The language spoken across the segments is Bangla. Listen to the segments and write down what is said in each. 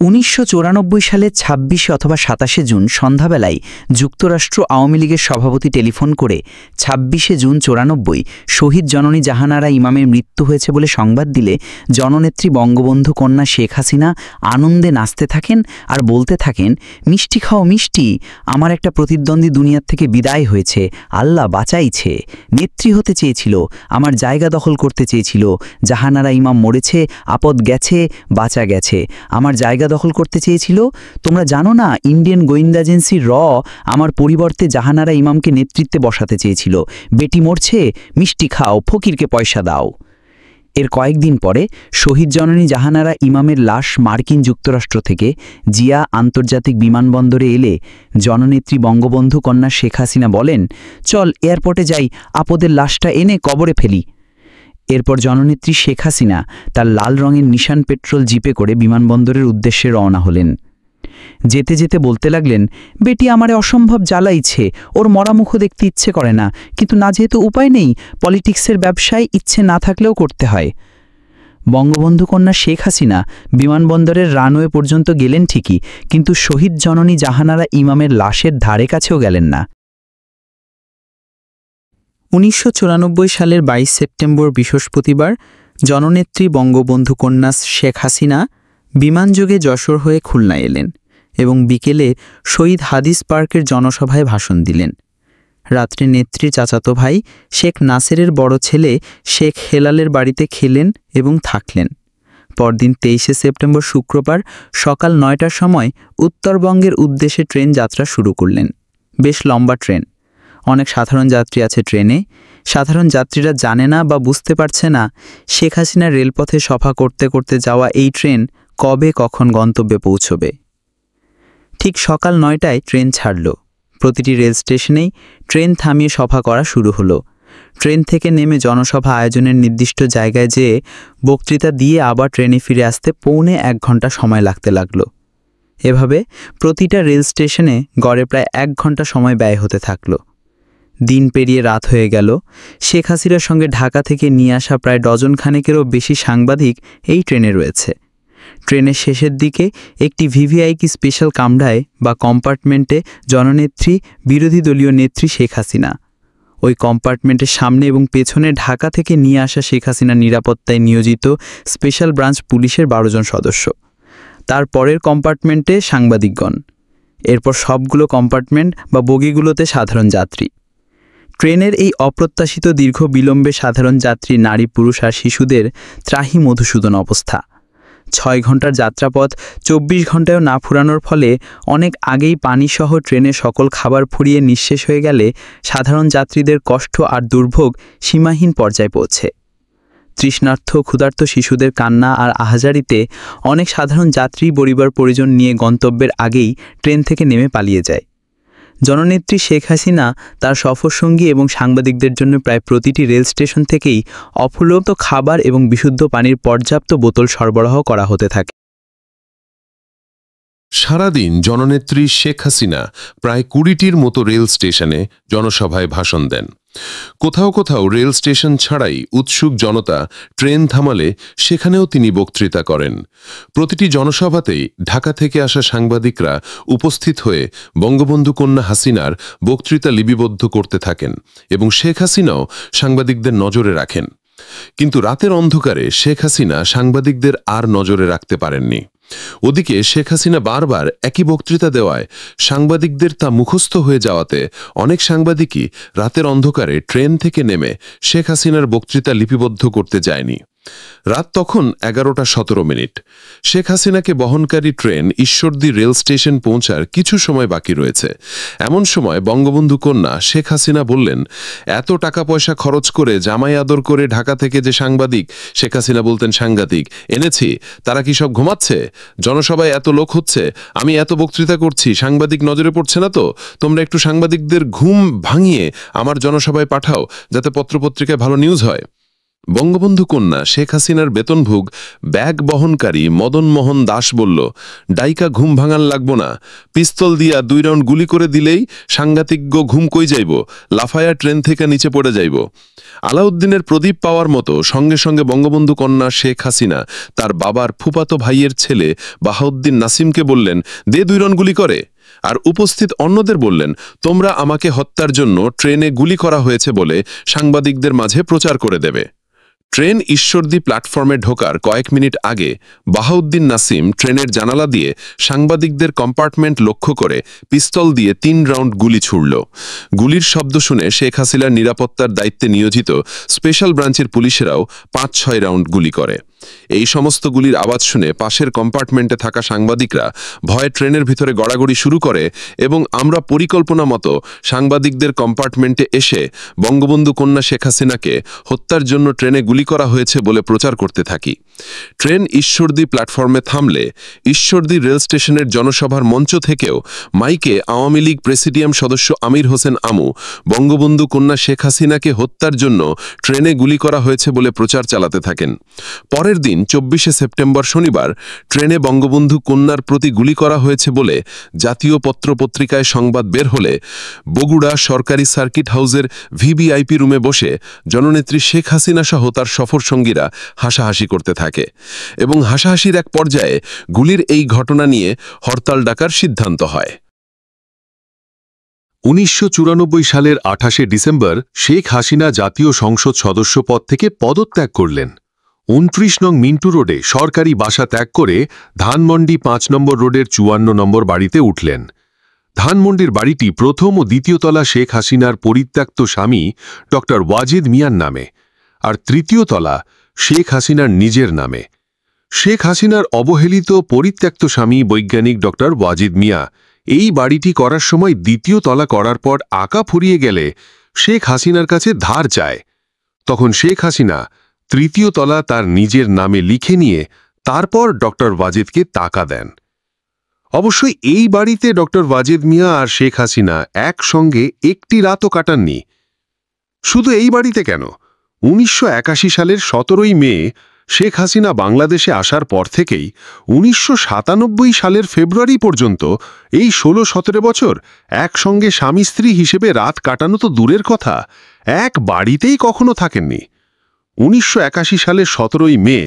১৯৯৪ সালের ২৬ অথবা ২৭ জুন সন্ধ্যাবেলায় যুক্তরাষ্ট্র আওয়ামী লীগের সভাপতি টেলিফোন করে ২৬ জুন ৯৪ শহীদ জননী জাহানারা ইমামের মৃত্যু হয়েছে বলে সংবাদ দিলে জননেত্রী বঙ্গবন্ধু কন্যা শেখ হাসিনা আনন্দে নাচতে থাকেন আর বলতে থাকেন, মিষ্টি খাও মিষ্টি, আমার একটা প্রতিদ্বন্দ্বী দুনিয়ার থেকে বিদায় হয়েছে, আল্লাহ বাঁচাইছে। নেত্রী হতে চেয়েছিল, আমার জায়গা দখল করতে চেয়েছিল, জাহানারা ইমাম মরেছে, আপদ গেছে, বাঁচা গেছে। আমার জায়গা দখল করতে চেয়েছিল। তোমরা জানো না, ইন্ডিয়ান গোয়েন্দা এজেন্সি আমার পরিবর্তে জাহানারা ইমামকে নেতৃত্বে বসাতে চেয়েছিল। বেটি মরছে, মিষ্টি খাও, ফকিরকে পয়সা দাও। এর কয়েকদিন পরে শহীদ জননী জাহানারা ইমামের লাশ মার্কিন যুক্তরাষ্ট্র থেকে জিয়া আন্তর্জাতিক বিমানবন্দরে এলে জননেত্রী বঙ্গবন্ধু কন্যা শেখ হাসিনা বলেন, চল এয়ারপোর্টে যাই, আপদের লাশটা এনে কবরে ফেলি। এরপর জননেত্রী শেখ হাসিনা তার লাল রঙের নিশান পেট্রোল জিপে করে বিমানবন্দরের উদ্দেশ্যে রওনা হলেন। যেতে যেতে বলতে লাগলেন, বেটি আমারে অসম্ভব জ্বালাইছে, ওর মরামুখ দেখতে ইচ্ছে করে না, কিন্তু না যেহেতু উপায় নেই, পলিটিক্সের ব্যবসায় ইচ্ছে না থাকলেও করতে হয়। বঙ্গবন্ধু কন্যা শেখ হাসিনা বিমানবন্দরের রানওয়ে পর্যন্ত গেলেন ঠিকই, কিন্তু শহীদ জননী জাহানারা ইমামের লাশের ধারে কাছেও গেলেন না। ১৯৯৪ সালের ২২ সেপ্টেম্বর বৃহস্পতিবার জননেত্রী বঙ্গবন্ধু কন্যা শেখ হাসিনা বিমানযোগে যশোর হয়ে খুলনা এলেন এবং বিকেলে শহীদ হাদিস পার্কের জনসভায় ভাষণ দিলেন। রাত্রে নেত্রীর চাচাতো ভাই শেখ নাসেরের বড় ছেলে শেখ হেলালের বাড়িতে খেলেন এবং থাকলেন। পরদিন ২৩ সেপ্টেম্বর শুক্রবার সকাল ৯টার সময় উত্তরবঙ্গের উদ্দেশ্যে ট্রেন যাত্রা শুরু করলেন। বেশ লম্বা ট্রেন, অনেক সাধারণ যাত্রী আছে ট্রেনে। সাধারণ যাত্রীরা জানে না বা বুঝতে পারছে না শেখ হাসিনা রেলপথে সভা করতে করতে যাওয়া এই ট্রেন কবে কখন গন্তব্যে পৌঁছবে। ঠিক সকাল ৯টায় ট্রেন ছাড়ল। প্রতিটি রেল স্টেশনেই ট্রেন থামিয়ে সভা করা শুরু হলো। ট্রেন থেকে নেমে জনসভা আয়োজনের নির্দিষ্ট জায়গায় যেয়ে বক্তৃতা দিয়ে আবার ট্রেনে ফিরে আসতে পৌনে ১ ঘন্টা সময় লাগতে লাগল। এভাবে প্রতিটা রেল স্টেশনে গড়ে প্রায় ১ ঘন্টা সময় ব্যয় হতে থাকল। দিন পেরিয়ে রাত হয়ে গেল। শেখ হাসিনার সঙ্গে ঢাকা থেকে নিয়ে আসা প্রায় ডজন খানেকেরও বেশি সাংবাদিক এই ট্রেনে রয়েছে। ট্রেনের শেষের দিকে একটি ভিভিআইপি স্পেশাল কামরায় বা কম্পার্টমেন্টে জননেত্রী, বিরোধী দলীয় নেত্রী শেখ হাসিনা। ওই কম্পার্টমেন্টের সামনে এবং পেছনে ঢাকা থেকে নিয়ে আসা শেখ হাসিনার নিরাপত্তায় নিয়োজিত স্পেশাল ব্রাঞ্চ পুলিশের ১২ জন সদস্য। তার পরের কম্পার্টমেন্টে সাংবাদিকগণ। এরপর সবগুলো কম্পার্টমেন্ট বা বগিগুলোতে সাধারণ যাত্রী। ট্রেনের এই অপ্রত্যাশিত দীর্ঘ বিলম্বে সাধারণ যাত্রী, নারী, পুরুষ আর শিশুদের ত্রাহি মধুসূদন অবস্থা। ৬ ঘন্টার যাত্রাপথ ২৪ ঘন্টায়ও না ফুরানোর ফলে অনেক আগেই পানিসহ ট্রেনের সকল খাবার ফুরিয়ে নিঃশেষ হয়ে গেলে সাধারণ যাত্রীদের কষ্ট আর দুর্ভোগ সীমাহীন পর্যায়ে পৌঁছে। তৃষ্ণার্থ ক্ষুধার্ত শিশুদের কান্না আর আহাজারিতে অনেক সাধারণ যাত্রী পরিবার পরিজন নিয়ে গন্তব্যের আগেই ট্রেন থেকে নেমে পালিয়ে যায়। জননেত্রী শেখ হাসিনা তার সফরসঙ্গী এবং সাংবাদিকদের জন্য প্রায় প্রতিটি রেল স্টেশন থেকেই অফুরন্ত খাবার এবং বিশুদ্ধ পানির পর্যাপ্ত বোতল সরবরাহ করা হতে থাকে। সারাদিন জননেত্রী শেখ হাসিনা প্রায় ২০টির মতো রেল স্টেশনে জনসভায় ভাষণ দেন। কোথাও কোথাও রেল স্টেশন ছাড়াই উৎসুক জনতা ট্রেন থামালে সেখানেও তিনি বক্তৃতা করেন। প্রতিটি জনসভাতেই ঢাকা থেকে আসা সাংবাদিকরা উপস্থিত হয়ে বঙ্গবন্ধু কন্যা হাসিনার বক্তৃতা লিপিবদ্ধ করতে থাকেন এবং শেখ হাসিনাও সাংবাদিকদের নজরে রাখেন। কিন্তু রাতের অন্ধকারে শেখ হাসিনা সাংবাদিকদের আর নজরে রাখতে পারেননি। ওদিকে শেখ হাসিনা বারবার একই বক্তৃতা দেওয়ায় সাংবাদিকদের তা মুখস্থ হয়ে যাওয়াতে অনেক সাংবাদিকই রাতের অন্ধকারে ট্রেন থেকে নেমে শেখ হাসিনার বক্তৃতা লিপিবদ্ধ করতে যায়নি। রাত তখন ১১:১৭। শেখ হাসিনাকে বহনকারী ট্রেন ঈশ্বরদী রেল স্টেশন পৌঁছার কিছু সময় বাকি রয়েছে। এমন সময় বঙ্গবন্ধু কন্যা শেখ হাসিনা বললেন, এত টাকা পয়সা খরচ করে জামাই আদর করে ঢাকা থেকে যে সাংবাদিক, শেখ হাসিনা বলতেন সাংঘাতিক, এনেছি, তারা কি সব ঘুমাচ্ছে? জনসভায় এত লোক হচ্ছে, আমি এত বক্তৃতা করছি, সাংবাদিক নজরে পড়ছে না তো? তোমরা একটু সাংবাদিকদের ঘুম ভাঙিয়ে আমার জনসভায় পাঠাও, যাতে পত্রপত্রিকায় ভালো নিউজ হয়। বঙ্গবন্ধু কন্যা শেখ হাসিনার বেতনভোগ ব্যাগ বহনকারী মদন মোহন দাস বলল, ডাইকা ঘুম ভাঙান লাগবো না, পিস্তল দিয়া 2 রাউন্ড গুলি করে দিলেই সাংঘাতিজ্ঞ ঘুম কই যাইব, লাফায়া ট্রেন থেকে নিচে পড়ে যাইব। আলাউদ্দিনের প্রদীপ পাওয়ার মতো সঙ্গে সঙ্গে বঙ্গবন্ধু কন্যা শেখ হাসিনা তার বাবার ফুফাতো ভাইয়ের ছেলে বাহাউদ্দিন নাসিমকে বললেন, দে 2 রাউন্ড গুলি করে। আর উপস্থিত অন্যদের বললেন, তোমরা আমাকে হত্যার জন্য ট্রেনে গুলি করা হয়েছে বলে সাংবাদিকদের মাঝে প্রচার করে দেবে। ট্রেন ঈশ্বরদী প্ল্যাটফর্মে ঢোকার কয়েক মিনিট আগে বাহাউদ্দিন নাসিম ট্রেনের জানালা দিয়ে সাংবাদিকদের কম্পার্টমেন্ট লক্ষ্য করে পিস্তল দিয়ে 3 রাউন্ড গুলি ছুড়ল। গুলির শব্দ শুনে শেখ হাসিনার নিরাপত্তার দায়িত্বে নিয়োজিত স্পেশাল ব্রাঞ্চের পুলিশেরাও 5-6 রাউন্ড গুলি করে। এই সমস্ত গুলির আওয়াজ শুনে পাশের কম্পার্টমেন্টে থাকা সাংবাদিকরা ভয়ে ট্রেনের ভিতরে গড়াগড়ি শুরু করে এবং আমরা পরিকল্পনা মতো সাংবাদিকদের কম্পার্টমেন্টে এসে বঙ্গবন্ধু কন্যা শেখ হাসিনাকে হত্যার জন্য ট্রেনে গুলি করা হয়েছে বলে প্রচার করতে থাকি। ট্রেন ঈশ্বরদী প্ল্যাটফর্মে থামলে ঈশ্বরদী রেল স্টেশনের জনসভার মঞ্চ থেকেও মাইকে আওয়ামী লীগ প্রেসিডিয়াম সদস্য আমির হোসেন আমু বঙ্গবন্ধু কন্যা শেখ হাসিনাকে হত্যার জন্য ট্রেনে গুলি করা হয়েছে বলে প্রচার চালাতে থাকেন। পরের দিন 24শে সেপ্টেম্বর শনিবার ট্রেনে বঙ্গবন্ধু কন্যার প্রতি গুলি করা হয়েছে বলে জাতীয় পত্রপত্রিকায় সংবাদ বের হলে বগুড়া সরকারি সার্কিট হাউসের ভিভিআইপি রুমে বসে জননেত্রী শেখ হাসিনা সহ তার সফর সঙ্গীরা হাসাহাসি করতে থাকে এবং হাসাহাসির এক পর্যায়ে গুলির এই ঘটনা নিয়ে হরতাল ডাকার সিদ্ধান্ত হয়। 1994 সালের 28শে ডিসেম্বর শেখ হাসিনা জাতীয় সংসদ সদস্য পদ থেকে পদত্যাগ করলেন। 29 নং মিন্টু রোডে সরকারি বাসা ত্যাগ করে ধানমন্ডি 5 নম্বর রোডের 54 নম্বর বাড়িতে উঠলেন। ধানমন্ডির বাড়িটি প্রথম ও দ্বিতীয় তলা শেখ হাসিনার পরিত্যক্ত স্বামী ড ওয়াজিদ মিয়ার নামে, আর তৃতীয় তলা শেখ হাসিনার নিজের নামে। শেখ হাসিনার অবহেলিত পরিত্যক্ত স্বামী বৈজ্ঞানিক ড ওয়াজিদ মিয়া এই বাড়িটি করার সময় দ্বিতীয় তলা করার পর আঁকা ফুরিয়ে গেলে শেখ হাসিনার কাছে ধার চায়। তখন শেখ হাসিনা তৃতীয় তলা তার নিজের নামে লিখে নিয়ে তারপর ড ওয়াজিদকে টাকা দেন। অবশ্যই এই বাড়িতে ড ওয়াজিদ মিয়া আর শেখ হাসিনা একসঙ্গে একটি রাতও কাটাননি। শুধু এই বাড়িতে কেন, 1981 সালের 17ই মে শেখ হাসিনা বাংলাদেশে আসার পর থেকেই 1997 সালের ফেব্রুয়ারি পর্যন্ত এই 16-17 বছর একসঙ্গে স্বামী স্ত্রী হিসেবে রাত কাটানো তো দূরের কথা, এক বাড়িতেই কখনো থাকেননি। 1981 সালের 17ই মে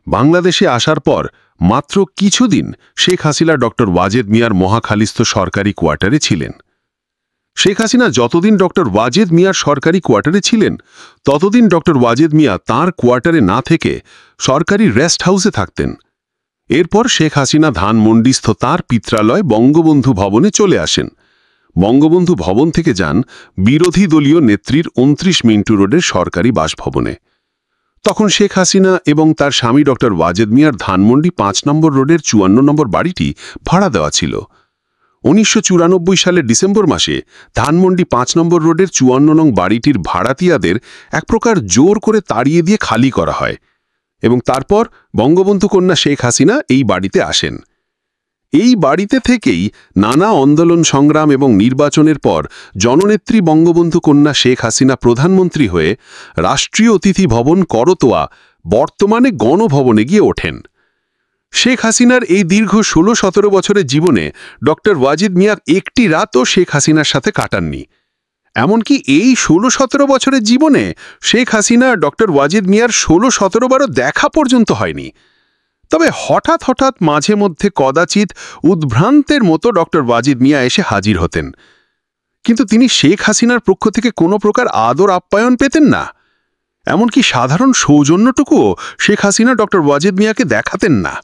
বাংলাদেশে আসার পর মাত্র কিছুদিন শেখ হাসিনা ড ওয়াজেদ মিয়ার মহাখালীস্থ সরকারি কোয়ার্টারে ছিলেন। শেখ হাসিনা যতদিন ড ওয়াজেদ মিয়ার সরকারি কোয়ার্টারে ছিলেন ততদিন ড ওয়াজেদ মিয়া তাঁর কোয়ার্টারে না থেকে সরকারি রেস্ট হাউসে থাকতেন। এরপর শেখ হাসিনা ধানমন্ডিস্থ তাঁর পিত্রালয় বঙ্গবন্ধু ভবনে চলে আসেন। বঙ্গবন্ধু ভবন থেকে যান বিরোধী দলীয় নেত্রীর 29 মিন্টু রোডের সরকারি বাসভবনে। তখন শেখ হাসিনা এবং তার স্বামী ড ওয়াজেদ মিয়ার ধানমন্ডি 5 নম্বর রোডের 54 নম্বর বাড়িটি ভাড়া দেওয়া ছিল। 1994 সালের ডিসেম্বর মাসে ধানমন্ডি 5 নম্বর রোডের 54 নং বাড়িটির ভাড়াটিয়াদের এক প্রকার জোর করে তাড়িয়ে দিয়ে খালি করা হয় এবং তারপর বঙ্গবন্ধু কন্যা শেখ হাসিনা এই বাড়িতে আসেন। এই বাড়িতে থেকেই নানা আন্দোলন সংগ্রাম এবং নির্বাচনের পর জননেত্রী বঙ্গবন্ধু কন্যা শেখ হাসিনা প্রধানমন্ত্রী হয়ে রাষ্ট্রীয় অতিথি ভবন করতোয়া, বর্তমানে গণভবনে গিয়ে ওঠেন। শেখ হাসিনার এই দীর্ঘ 16-17 বছরের জীবনে ড ওয়াজিদ মিয়া একটি রাতও শেখ হাসিনার সাথে কাটাননি। এমনকি এই 16-17 বছরের জীবনে শেখ হাসিনা ড ওয়াজিদ মিয়ার 16-17 বারও দেখা পর্যন্ত হয়নি। তবে হঠাৎ হঠাৎ মাঝে মধ্যে কদাচিৎ উদ্ভ্রান্তের মতো ড ওয়াজিদ মিয়া এসে হাজির হতেন, কিন্তু তিনি শেখ হাসিনার পক্ষ থেকে কোনো প্রকার আদর আপ্যায়ন পেতেন না। এমনকি সাধারণ সৌজন্যটুকুও শেখ হাসিনা ড ওয়াজিদ মিয়াকে দেখাতেন না।